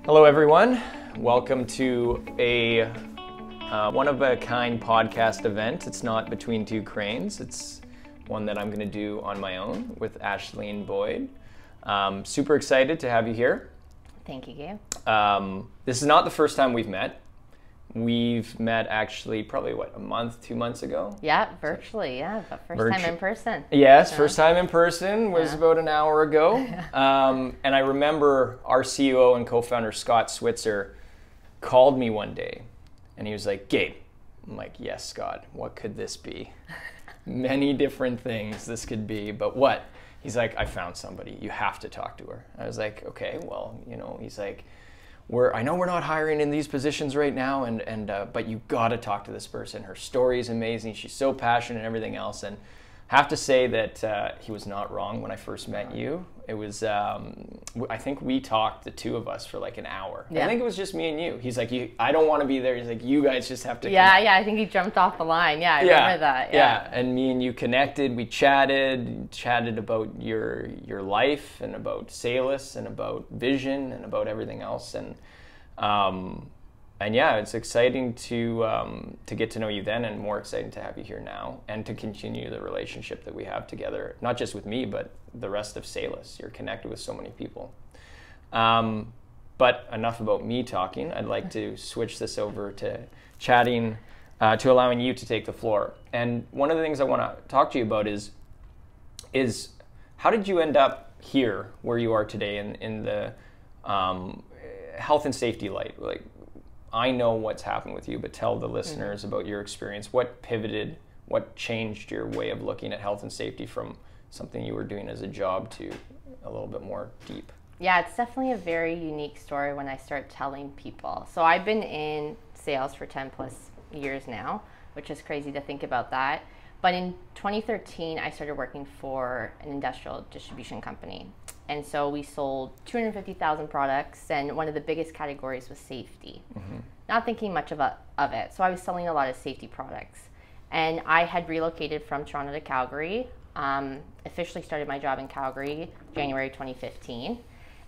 Hello everyone, welcome to a one-of-a-kind podcast event. It's not Between Two Cranes, it's one that I'm going to do on my own with Ashling Boyd. Super excited to have you here. Thank you, Gabe. This is not the first time we've met. We've met actually probably, a month, 2 months ago? Yeah, virtually, yeah, but first time in person. Yes, first time in person was about an hour ago. And I remember our CEO and co-founder, Scott Switzer, called me one day and he was like, Gabe. I'm like, yes, Scott, what could this be? Many different things this could be, but what? He's like, I found somebody, you have to talk to her. I was like, okay, well, he's like, I know we're not hiring in these positions right now, but you got to talk to this person. Her story is amazing. She's so passionate and everything else. And have to say that he was not wrong when I first met you. It was, I think we talked, the two of us, for like an hour. Yeah. I think it was just me and you. He's like, I don't want to be there. He's like, you guys just have to connect. I think he jumped off the line. Yeah, I remember that. Yeah, and me and you connected. We chatted about your life and about Salus and about vision and about everything else. And yeah, it's exciting to get to know you then, and more exciting to have you here now, and to continue the relationship that we have together, not just with me, but the rest of Salus. You're connected with so many people. But enough about me talking. I'd like to switch this over to chatting, to allowing you to take the floor. And one of the things I want to talk to you about is how did you end up here where you are today in the health and safety light? Like, I know what's happened with you, but tell the listeners about your experience. What pivoted, what changed your way of looking at health and safety from something you were doing as a job to a little bit more deep? Yeah, it's definitely a very unique story when I start telling people. So I've been in sales for 10 plus years now, which is crazy to think about that. But in 2013, I started working for an industrial distribution company. And so we sold 250,000 products, and one of the biggest categories was safety. Not thinking much of it. So I was selling a lot of safety products. And I had relocated from Toronto to Calgary, officially started my job in Calgary, January 2015.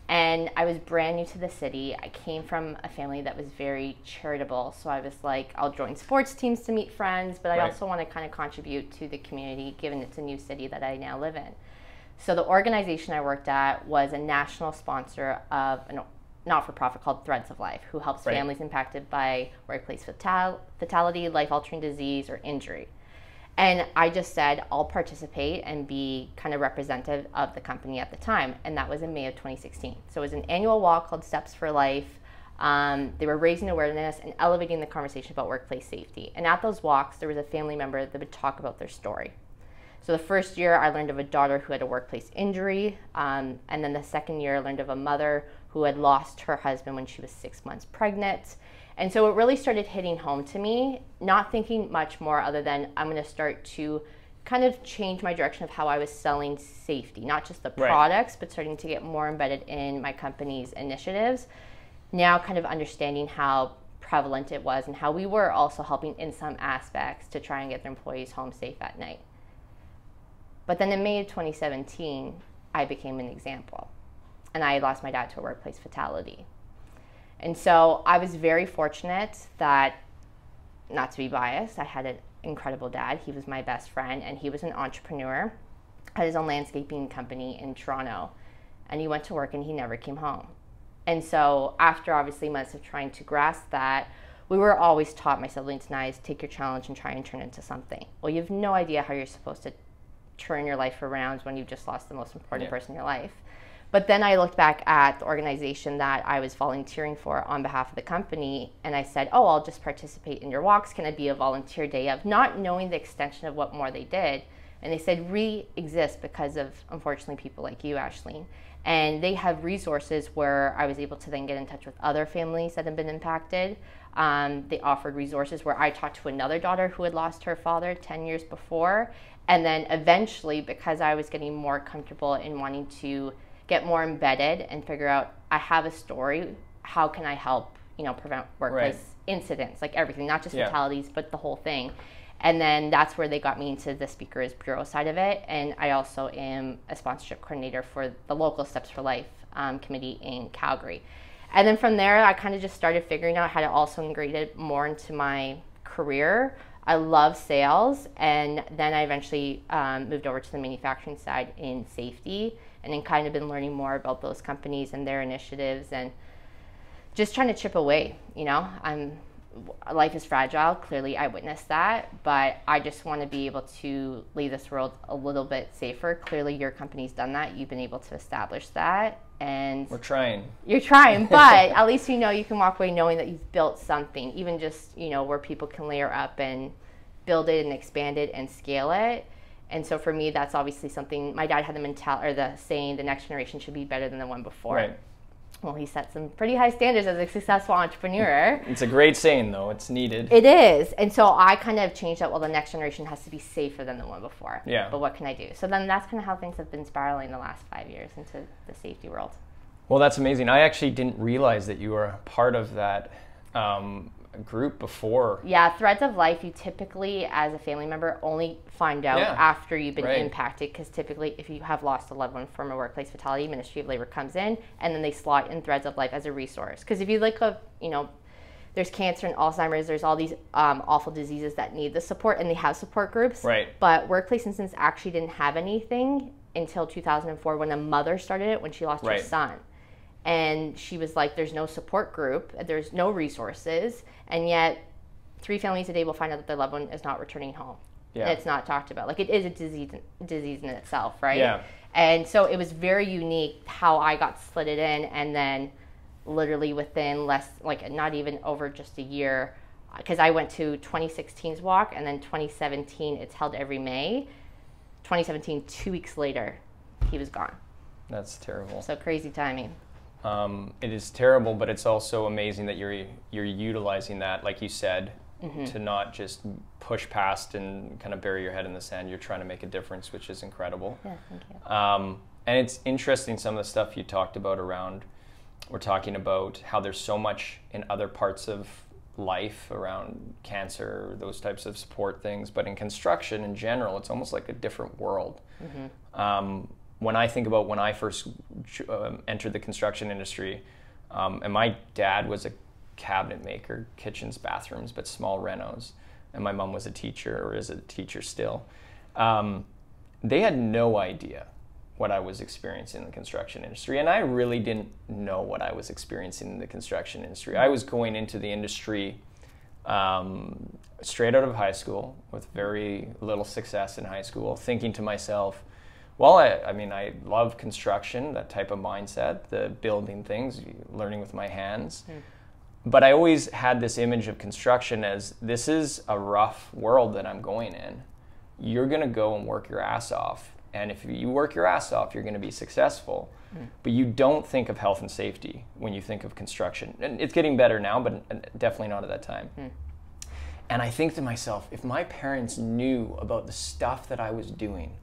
And I was brand new to the city. I came from a family that was very charitable. So I was like, I'll join sports teams to meet friends, but I also want to kind of contribute to the community, given it's a new city that I now live in. So the organization I worked at was a national sponsor of a not-for-profit called Threads of Life, who helps families impacted by workplace fatality, life-altering disease, or injury. And I just said, I'll participate and be kind of representative of the company at the time. And that was in May of 2016. So it was an annual walk called Steps for Life. They were raising awareness and elevating the conversation about workplace safety. And at those walks, there was a family member that would talk about their story. So the first year, I learned of a daughter who had a workplace injury. And then the second year, I learned of a mother who had lost her husband when she was 6 months pregnant. And so it really started hitting home to me, not thinking much more other than I'm going to start to kind of change my direction of how I was selling safety, not just the products, but starting to get more embedded in my company's initiatives. Now kind of understanding how prevalent it was and how we were also helping in some aspects to try and get their employees home safe at night. But then in May of 2017, I became an example. And I lost my dad to a workplace fatality. And so I was very fortunate that, not to be biased, I had an incredible dad. He was my best friend, and he was an entrepreneur, had his own landscaping company in Toronto. And he went to work and he never came home. And so after obviously months of trying to grasp that, we were always taught, my siblings and I, is take your challenge and try and turn it into something. Well, you have no idea how you're supposed to turn your life around when you've just lost the most important person in your life. But then I looked back at the organization that I was volunteering for on behalf of the company, and I said, oh, I'll just participate in your walks. Can I be a volunteer day of? Not knowing the extension of what more they did. And they said, we exist because of, unfortunately, people like you, Ashling. And they have resources where I was able to then get in touch with other families that had been impacted. They offered resources where I talked to another daughter who had lost her father 10 years before. And then eventually, because I was getting more comfortable in wanting to get more embedded and figure out, I have a story, how can I help, prevent workplace incidents, like everything, not just fatalities, but the whole thing. And then that's where they got me into the Speakers Bureau side of it. And I also am a sponsorship coordinator for the local Steps for Life committee in Calgary. And then from there, I kind of just started figuring out how to also integrate it more into my career. I love sales, and then I eventually moved over to the manufacturing side in safety, and then kind of been learning more about those companies and their initiatives, and just trying to chip away. Life is fragile. Clearly, I witnessed that, but I just want to be able to leave this world a little bit safer. Clearly, your company's done that. You've been able to establish that, and we're trying. You're trying, but at least you can walk away knowing that you've built something, even just where people can layer up and build it and expand it and scale it. And so for me, that's obviously something. My dad had the saying, the next generation should be better than the one before. Right. Well, he set some pretty high standards as a successful entrepreneur. It's a great saying, though. It's needed. It is. And so I kind of changed that. Well, the next generation has to be safer than the one before. Yeah. But what can I do? So then that's kind of how things have been spiraling the last 5 years into the safety world. Well, that's amazing. I actually didn't realize that you were part of that group before. Yeah, Threads of Life, you typically, as a family member, only find out after you've been impacted, because typically if you have lost a loved one from a workplace fatality, Ministry of Labor comes in, and then they slot in Threads of Life as a resource. Because if you look up, there's cancer and Alzheimer's, there's all these awful diseases that need the support, and they have support groups. Right. But Workplace Instance actually didn't have anything until 2004 when a mother started it when she lost her son. And she was like, there's no support group, there's no resources, and yet 3 families a day will find out that their loved one is not returning home. Yeah. And it's not talked about. Like, it is a disease in itself, right? Yeah. And so it was very unique how I got slotted in, and then literally within not even over just a year, because I went to 2016's walk, and then 2017, it's held every May. 2017, 2 weeks later, he was gone. That's terrible. So crazy timing. It is terrible, but it's also amazing that you're utilizing that, like you said, to not just push past and kind of bury your head in the sand. You're trying to make a difference, which is incredible. Yeah, thank you. And it's interesting, some of the stuff you talked about we're talking about how there's so much in other parts of life around cancer, those types of support things, but in construction in general, it's almost like a different world. When I think about when I first entered the construction industry, and my dad was a cabinet maker, kitchens, bathrooms, but small renos, and my mom was a teacher, or is a teacher still, they had no idea what I was experiencing in the construction industry, and I really didn't know what I was experiencing in the construction industry. I was going into the industry straight out of high school with very little success in high school, thinking to myself, well, I love construction, that type of mindset, the building things, learning with my hands. But I always had this image of construction as, this is a rough world that I'm going in. You're going to go and work your ass off. And if you work your ass off, you're going to be successful. But you don't think of health and safety when you think of construction. And it's getting better now, but definitely not at that time. And I think to myself, if my parents knew about the stuff that I was doing,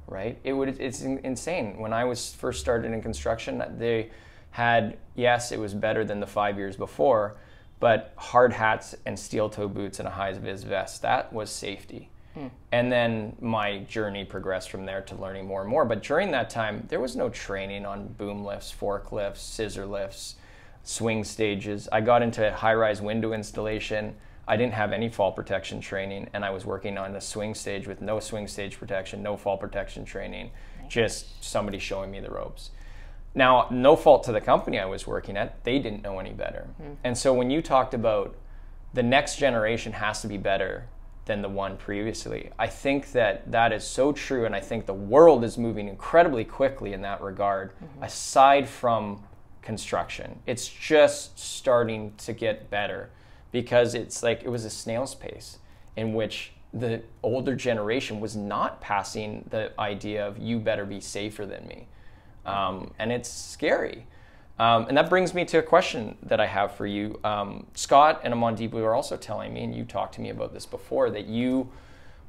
right? It's insane. When I was first started in construction, they had, yes, it was better than the 5 years before, but hard hats and steel toe boots and a high-vis vest, that was safety. And then my journey progressed from there to learning more and more. But during that time, there was no training on boom lifts, forklifts, scissor lifts, swing stages. I got into high-rise window installation. I didn't have any fall protection training, and I was working on a swing stage with no swing stage protection, no fall protection training, just somebody showing me the ropes. Now, no fault to the company I was working at, they didn't know any better. And so when you talked about the next generation has to be better than the one previously, I think that is so true, and I think the world is moving incredibly quickly in that regard, aside from construction. It's just starting to get better. Because it's like, it was a snail's pace in which the older generation was not passing the idea of, you better be safer than me. And it's scary. And that brings me to a question that I have for you. Scott and Amandeep were also telling me, and you talked to me about this before, that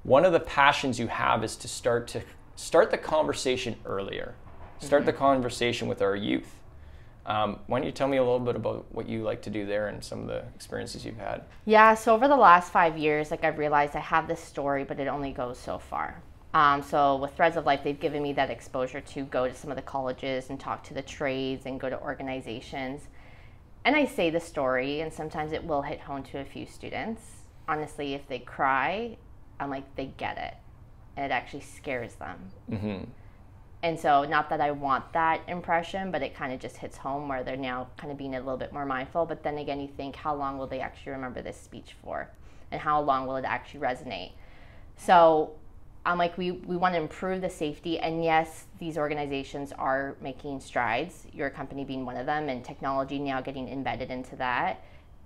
one of the passions you have is to start the conversation earlier. Start the conversation with our youth. Why don't you tell me a little bit about what you like to do there and some of the experiences you've had? Yeah, so over the last 5 years, I've realized I have this story, but it only goes so far. So with Threads of Life, they've given me that exposure to go to some of the colleges and talk to the trades and go to organizations. and I say the story, and sometimes it will hit home to a few students. Honestly, if they cry, I'm like, they get it. And it actually scares them. Mm-hmm. And so, not that I want that impression, but it kind of just hits home where they're now kind of being a little bit more mindful. But then again, you think, how long will they actually remember this speech for? And how long will it actually resonate? So I'm like, we want to improve the safety. And yes, these organizations are making strides, your company being one of them, and technology now getting embedded into that.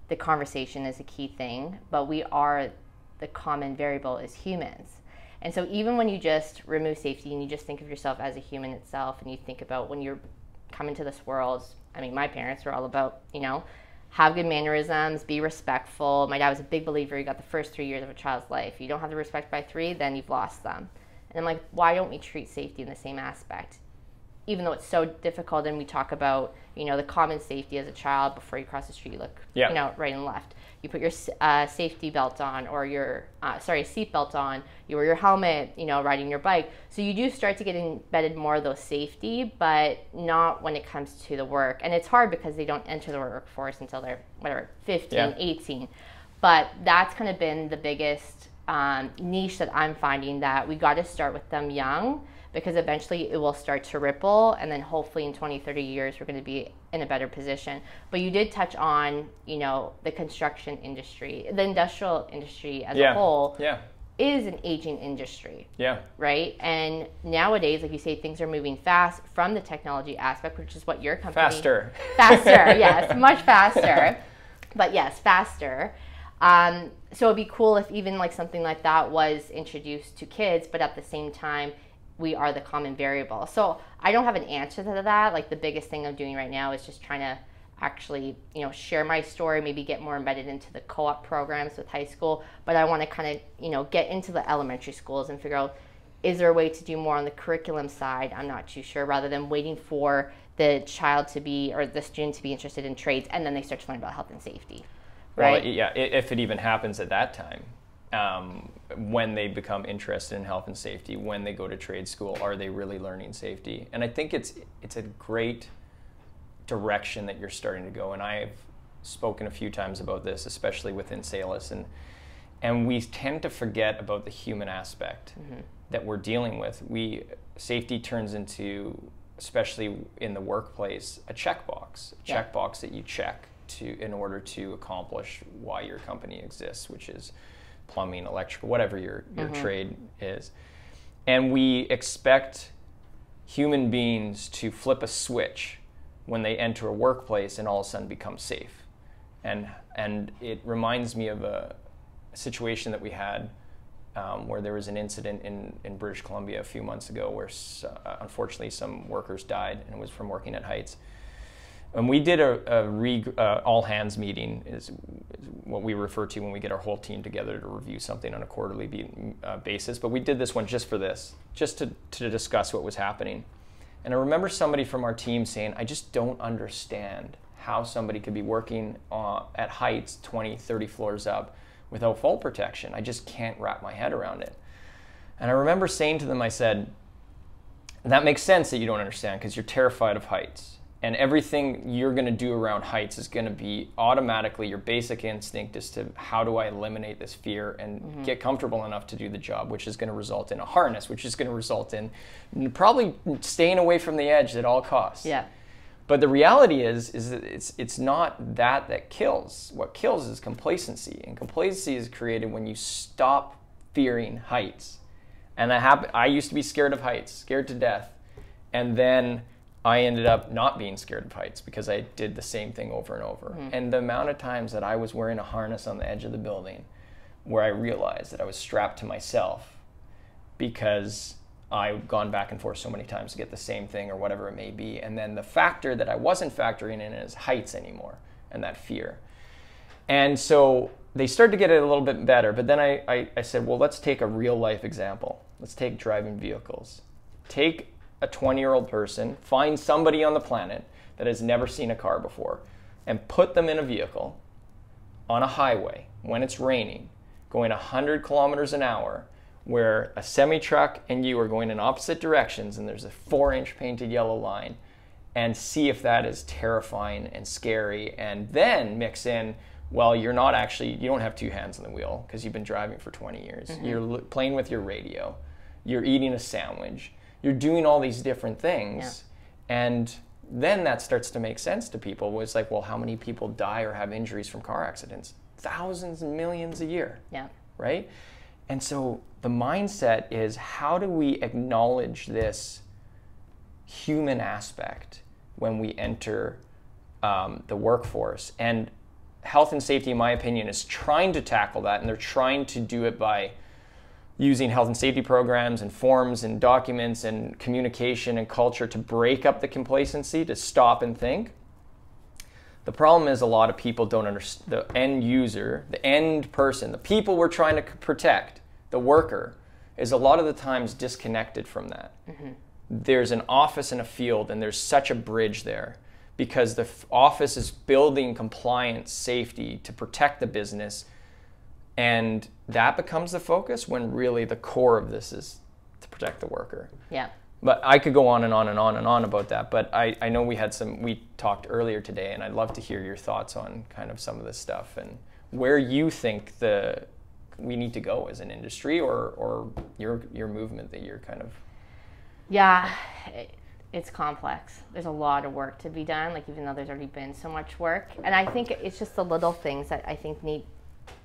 The conversation is a key thing, but we are, the common variable is humans. And so even when you just remove safety and you just think of yourself as a human itself, and you think about when you're coming to this world, I mean, my parents were all about, have good mannerisms, be respectful. My dad was a big believer, you got the first 3 years of a child's life. You don't have the respect by 3, then you've lost them. And I'm like, why don't we treat safety in the same aspect? Even though it's so difficult, and we talk about, the common safety as a child, before you cross the street, you look, right and left. You put your safety belt on, or your, seat belt on, you wear your helmet, riding your bike. So you do start to get embedded more of those safety, but not when it comes to the work. And it's hard because they don't enter the workforce until they're, 15, 18. But that's kind of been the biggest niche that I'm finding, that we got to start with them young, because eventually it will start to ripple, and then hopefully in 20, 30 years, we're going to be in a better position. But you did touch on, the construction industry, the industrial industry as a whole is an aging industry. Yeah. Right? And nowadays, like you say, things are moving fast from the technology aspect, which is what your company... Faster, yes, much faster. But yes, faster. So it'd be cool if even like something like that was introduced to kids, but at the same time, we are the common variable. So I don't have an answer to that. Like, the biggest thing I'm doing right now is just trying to actually, share my story, maybe get more embedded into the co-op programs with high school. But I want to kind of, get into the elementary schools and figure out, is there a way to do more on the curriculum side? I'm not too sure, rather than waiting for the child to be, or the student to be interested in trades, and then they start to learn about health and safety. Right? Well, if it even happens at that time. When they become interested in health and safety, when they go to trade school, are they really learning safety? And I think it's a great direction that you're starting to go. And I've spoken a few times about this, especially within Salus, and we tend to forget about the human aspect that we're dealing with. Safety turns into, especially in the workplace, a checkbox that you check in order to accomplish why your company exists, which is plumbing, electrical, whatever your trade is. And we expect human beings to flip a switch when they enter a workplace and all of a sudden become safe. And it reminds me of a situation that we had where there was an incident in British Columbia a few months ago where unfortunately some workers died, and it was from working at heights. And we did a all hands meeting, is what we refer to when we get our whole team together to review something on a quarterly basis. But we did this one just for this, just to discuss what was happening. And I remember somebody from our team saying, I just don't understand how somebody could be working at heights 20, 30 floors up without fall protection. I just can't wrap my head around it. And I remember saying to them, I said, that makes sense that you don't understand, because you're terrified of heights. And everything you're going to do around heights is going to be automatically, your basic instinct is to, how do I eliminate this fear and get comfortable enough to do the job, which is going to result in a harness, which is going to result in probably staying away from the edge at all costs. Yeah. But the reality is that it's not that kills. What kills is complacency. And complacency is created when you stop fearing heights. And that happened. I used to be scared of heights, scared to death. And then I ended up not being scared of heights because I did the same thing over and over. And the amount of times that I was wearing a harness on the edge of the building where I realized that I was strapped to myself because I've gone back and forth so many times to get the same thing or whatever it may be. And then the factor that I wasn't factoring in is heights anymore and that fear. And so they started to get it a little bit better. But then I said, well, let's take a real life example. Let's take driving vehicles. Take a 20-year-old person, find somebody on the planet that has never seen a car before, and put them in a vehicle on a highway when it's raining, going 100 kilometers an hour, where a semi-truck and you are going in opposite directions and there's a 4-inch painted yellow line, and see if that is terrifying and scary, and then mix in, well, you don't have two hands on the wheel because you've been driving for 20 years. Mm-hmm. You're playing with your radio. You're eating a sandwich. You're doing all these different things. Yeah. And then that starts to make sense to people. It's like, well, how many people die or have injuries from car accidents? Thousands and millions a year. Yeah. Right? And so the mindset is, how do we acknowledge this human aspect when we enter the workforce? And health and safety, in my opinion, is trying to tackle that, and they're trying to do it by using health and safety programs and forms and documents and communication and culture to break up the complacency, to stop and think. The problem is a lot of people don't understand, the end user, the end person, the people we're trying to protect, the worker, is a lot of the times disconnected from that. Mm-hmm. There's an office and a field, and there's such a bridge there because the office is building compliance, safety to protect the business, and that becomes the focus when really the core of this is to protect the worker. Yeah. But I could go on and on and on and on about that, but I know we talked earlier today, and I'd love to hear your thoughts on kind of some of this stuff and where you think we need to go as an industry, or your movement that you're kind of... Yeah, it's complex. There's a lot of work to be done, like even though there's already been so much work. And I think it's just the little things that I think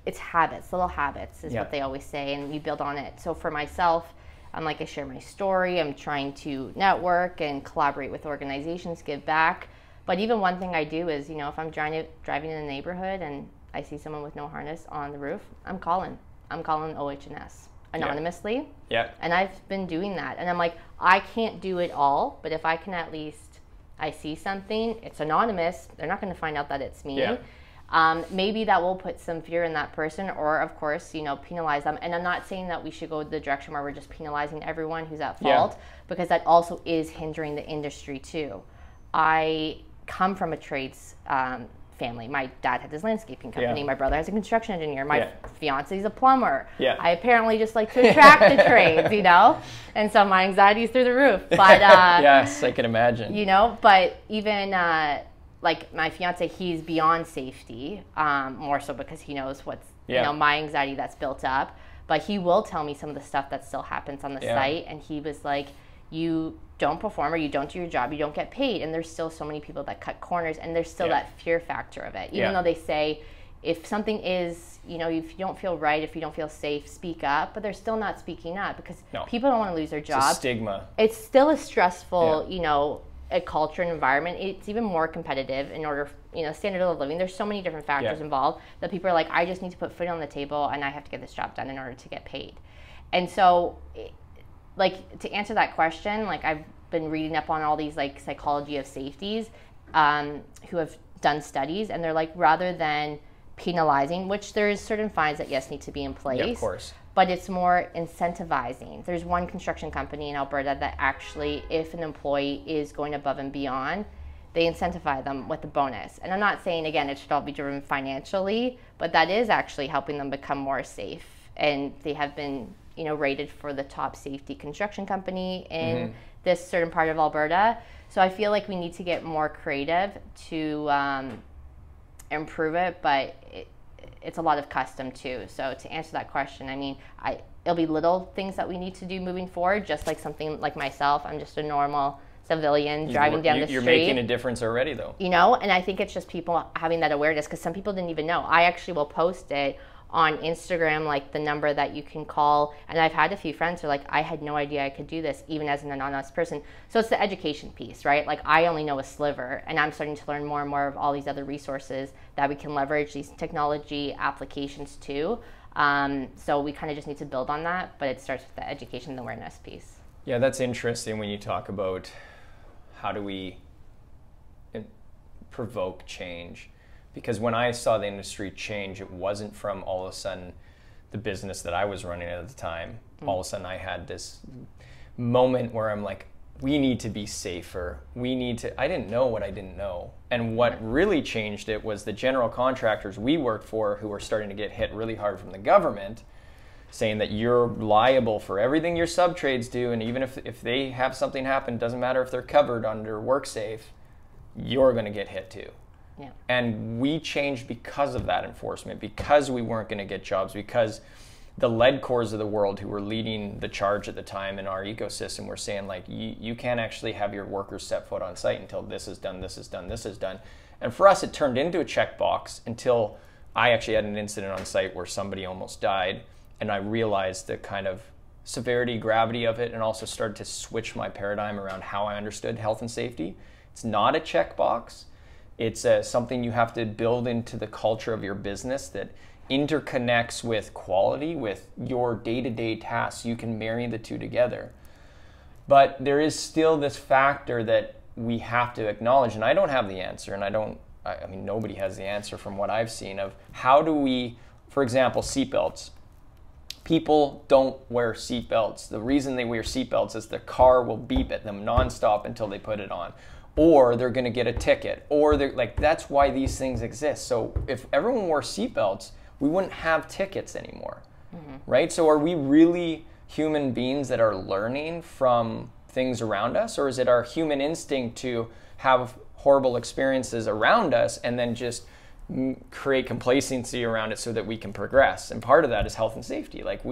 it's habits, little habits is what they always say, and you build on it. So for myself, I share my story. I'm trying to network and collaborate with organizations, give back. But even one thing I do is, if I'm driving in a neighborhood and I see someone with no harness on the roof, I'm calling OH&S anonymously. Yeah. And I've been doing that. And I'm like, I can't do it all, but if I can at least, I see something, it's anonymous, they're not going to find out that it's me. Yeah. Maybe that will put some fear in that person, or of course, penalize them. And I'm not saying that we should go the direction where we're just penalizing everyone who's at fault, because that also is hindering the industry too. I come from a trades family. My dad had his landscaping company. Yeah. My brother has a construction engineer. My fiance is a plumber. Yeah. I apparently just like to attract the trades, and so my anxiety is through the roof. But yes, I can imagine. But even like my fiance, he's beyond safety, more so because he knows what's my anxiety that's built up. But he will tell me some of the stuff that still happens on the site, and he was like, you don't perform or you don't do your job, you don't get paid. And there's still so many people that cut corners, and there's still that fear factor of it. Even though they say if something is, if you don't feel right, if you don't feel safe, speak up, but they're still not speaking up because people don't want to lose their job. It's a stigma. It's still a stressful, a culture and environment. It's even more competitive in order, standard of living. There's so many different factors involved that people are like, I just need to put food on the table and I have to get this job done in order to get paid. And so, to answer that question, I've been reading up on all these psychology of safeties who have done studies, and they're like, rather than penalizing, which there's certain fines that need to be in place. Yeah, of course. But it's more incentivizing. There's one construction company in Alberta that actually, if an employee is going above and beyond, they incentivize them with a bonus. And I'm not saying, again, it should all be driven financially, but that is actually helping them become more safe. And they have been, rated for the top safety construction company in this certain part of Alberta. So I feel like we need to get more creative to improve it, but it's a lot of custom too. So to answer that question, it'll be little things that we need to do moving forward, just like something like myself. I'm just a normal civilian driving down the street. You're making a difference already though. And I think it's just people having that awareness, because some people didn't even know. I actually will post it on Instagram, the number that you can call. And I've had a few friends who are like, I had no idea I could do this, even as an anonymous person. So it's the education piece, right? I only know a sliver, and I'm starting to learn more and more of all these other resources that we can leverage, these technology applications too. So we kind of just need to build on that, but it starts with the education and awareness piece. Yeah, that's interesting when you talk about how do we provoke change. Because when I saw the industry change, it wasn't from all of a sudden the business that I was running at the time. All of a sudden I had this moment where I'm like, we need to be safer. I didn't know what I didn't know. And what really changed it was the general contractors we worked for, who were starting to get hit really hard from the government, saying that you're liable for everything your subtrades do. And even if they have something happen, doesn't matter if they're covered under WorkSafe, you're going to get hit too. Yeah. And we changed because of that enforcement, because we weren't going to get jobs, because the lead cores of the world who were leading the charge at the time in our ecosystem were saying, like, you can't actually have your workers set foot on site until this is done, this is done, this is done. And for us, it turned into a checkbox until I actually had an incident on site where somebody almost died, and I realized the kind of severity, gravity of it, and also started to switch my paradigm around how I understood health and safety. It's not a checkbox. It's something you have to build into the culture of your business that interconnects with quality, with your day-to-day tasks. You can marry the two together. But there is still this factor that we have to acknowledge, and I don't have the answer, and I mean, nobody has the answer from what I've seen of how do we, for example, seatbelts. People don't wear seatbelts. The reason they wear seatbelts is the car will beep at them nonstop until they put it on. Or they're going to get a ticket. Or they're like, that's why these things exist. So if everyone wore seatbelts, we wouldn't have tickets anymore, right? So are we really human beings that are learning from things around us? Or is it our human instinct to have horrible experiences around us and then just create complacency around it so that we can progress? And part of that is health and safety. Like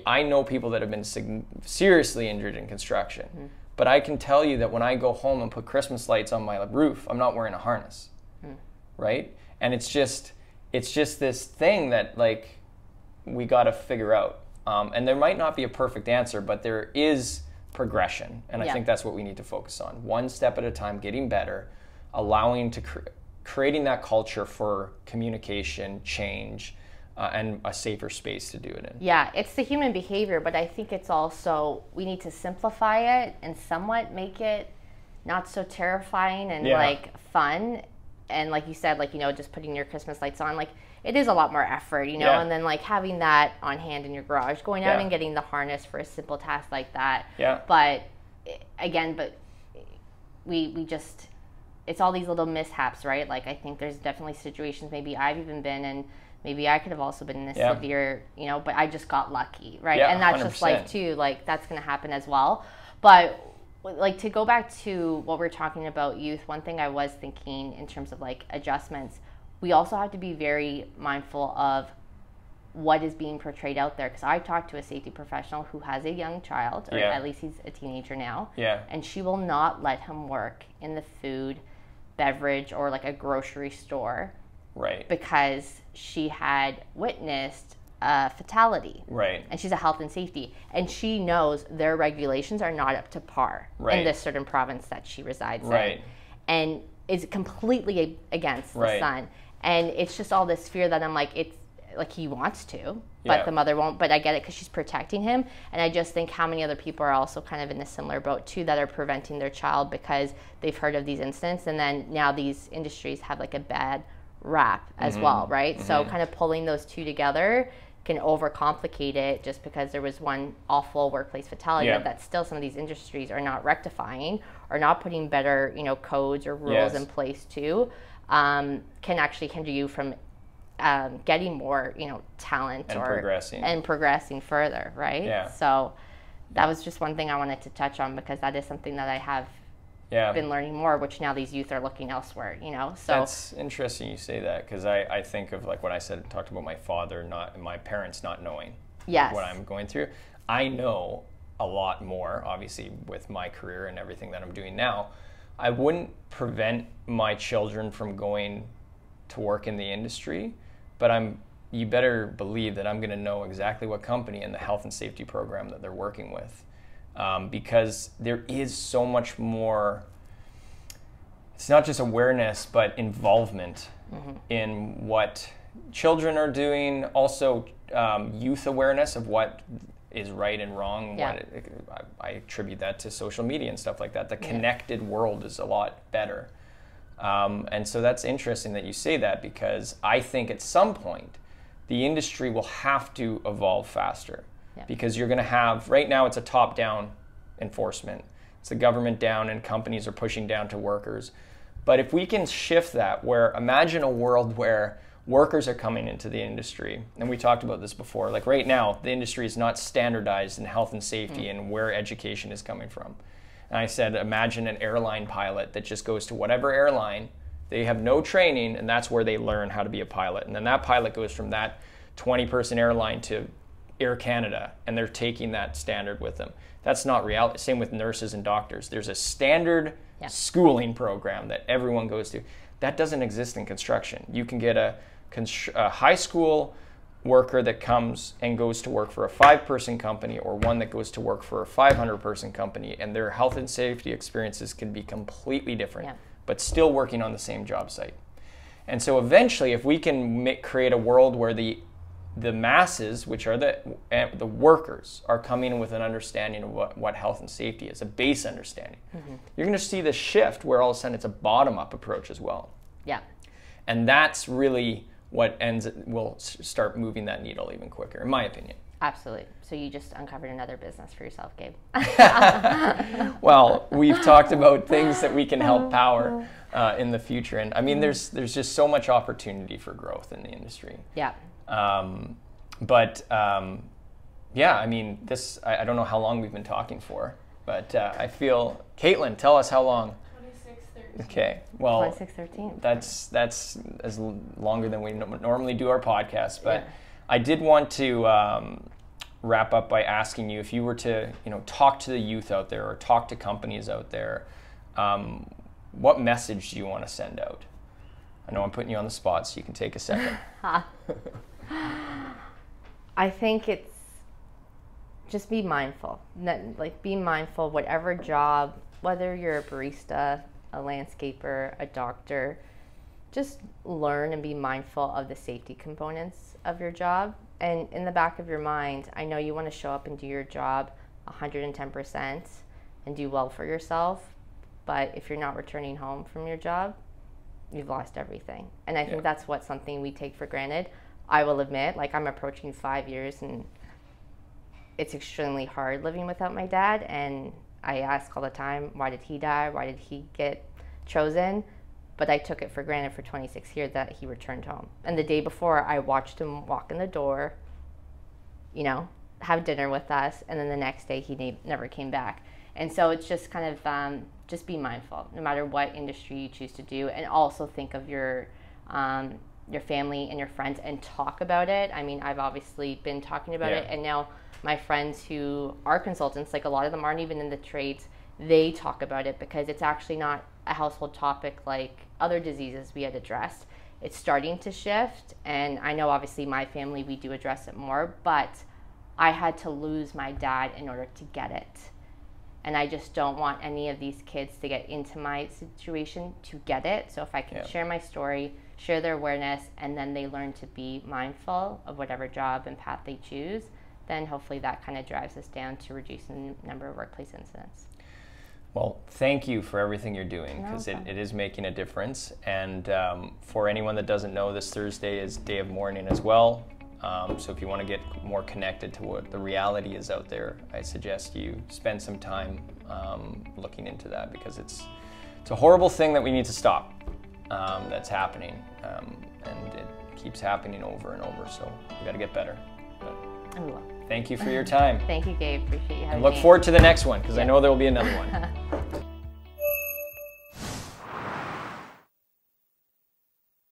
I know people that have been seriously injured in construction, but I can tell you that when I go home and put Christmas lights on my roof, I'm not wearing a harness, right? And it's just this thing that, like, we got to figure out. And there might not be a perfect answer, but there is progression. And I think that's what we need to focus on. One step at a time, getting better, allowing to creating that culture for communication, change, and a safer space to do it in. Yeah, it's the human behavior, but I think it's also, we need to simplify it and somewhat make it not so terrifying and like fun. And like you said, like, you know, just putting your Christmas lights on, like, it is a lot more effort, you know, and then like having that on hand in your garage, going out and getting the harness for a simple task like that. But again, we just, it's all these little mishaps, right? Like, I think there's definitely situations maybe I've even been in, maybe I could have also been in a severe, you know, but I just got lucky, right? And that's 100%. Just life too, like, that's going to happen as well. But like, to go back to what we're talking about youth, one thing I was thinking in terms of like adjustments, we also have to be very mindful of what is being portrayed out there. Because I talked to a safety professional who has a young child, or at least he's a teenager now, and she will not let him work in the food, beverage, or like a grocery store, because she had witnessed fatality, and she's a health and safety, and she knows their regulations are not up to par in this certain province that she resides in, and is completely against the son. And it's just all this fear that I'm like, it's like he wants to, but the mother won't. But I get it because she's protecting him, and I just think how many other people are also kind of in a similar boat too, that are preventing their child because they've heard of these incidents, and then now these industries have like a bad rap as well, right? So kind of pulling those two together can overcomplicate it just because there was one awful workplace fatality that still some of these industries are not rectifying or not putting better, you know, codes or rules in place too, can actually hinder you from getting more, you know, talent and progressing further, right? So that was just one thing I wanted to touch on, because that is something that I have been learning more, which now these youth are looking elsewhere, you know. So that's interesting you say that, because I think of like what I said, talked about my father, my parents not knowing what I'm going through. I know a lot more, obviously, with my career and everything that I'm doing now. I wouldn't prevent my children from going to work in the industry, but you better believe that I'm going to know exactly what company and the health and safety program that they're working with. Because there is so much more, it's not just awareness, but involvement in what children are doing, also youth awareness of what is right and wrong. I attribute that to social media and stuff like that. The connected world is a lot better. And so that's interesting that you say that, because I think at some point the industry will have to evolve faster. Because you're going to have, right now it's a top-down enforcement. It's the government down and companies are pushing down to workers. But if we can shift that, where imagine a world where workers are coming into the industry, and we talked about this before, like right now the industry is not standardized in health and safety and where education is coming from. And I said, imagine an airline pilot that just goes to whatever airline, they have no training, and that's where they learn how to be a pilot. And then that pilot goes from that 20-person airline to Air Canada, and they're taking that standard with them. That's not reality. Same with nurses and doctors. There's a standard schooling program that everyone goes to. That doesn't exist in construction. You can get a high school worker that comes and goes to work for a 5-person company, or one that goes to work for a 500-person company, and their health and safety experiences can be completely different, but still working on the same job site. And so eventually, if we can create a world where the masses, which are the workers, are coming in with an understanding of what health and safety is, a base understanding, you're going to see this shift where all of a sudden it's a bottom-up approach as well. Yeah. And that's really what will start moving that needle even quicker, in my opinion. Absolutely. So you just uncovered another business for yourself, Gabe. Well, we've talked about things that we can help power in the future. And I mean, there's just so much opportunity for growth in the industry. Yeah. Yeah, I mean, I don't know how long we've been talking for, but I feel, Caitlin, tell us how long. 26:13. Okay, well, 26:13. That's as longer than we normally do our podcast, but I did want to wrap up by asking you, if you were to, talk to the youth out there or talk to companies out there, what message do you want to send out? I know I'm putting you on the spot, so you can take a second. I think it's just be mindful. Be mindful, whatever job, whether you're a barista, a landscaper, a doctor, just learn and be mindful of the safety components of your job. And in the back of your mind, I know you want to show up and do your job 110% and do well for yourself, but if you're not returning home from your job, you've lost everything. And I think that's something we take for granted. I will admit, I'm approaching 5 years, and it's extremely hard living without my dad. And I ask all the time, why did he die? Why did he get chosen? But I took it for granted for 26 years that he returned home. And the day before, I watched him walk in the door, have dinner with us, and then the next day he never came back. And so it's just kind of just be mindful, no matter what industry you choose to do, and also think of your family and your friends and talk about it. I mean, I've obviously been talking about it, and now my friends who are consultants, a lot of them aren't even in the trades, they talk about it because it's actually not a household topic like other diseases we had addressed. It's starting to shift, and I know obviously my family, we do address it more, but I had to lose my dad in order to get it. And I just don't want any of these kids to get into my situation to get it. So if I can share my story, share their awareness, and then they learn to be mindful of whatever job and path they choose, then hopefully that kind of drives us down to reducing the number of workplace incidents. Well, thank you for everything you're doing, because it is making a difference. And for anyone that doesn't know, this Thursday is Day of Mourning as well. So if you want to get more connected to what the reality is out there, I suggest you spend some time looking into that, because it's a horrible thing that we need to stop that's happening. And it keeps happening over and over, so we got to get better. But thank you for your time. Thank you, Gabe. Appreciate you having me. And look forward to the next one, because I know there will be another one.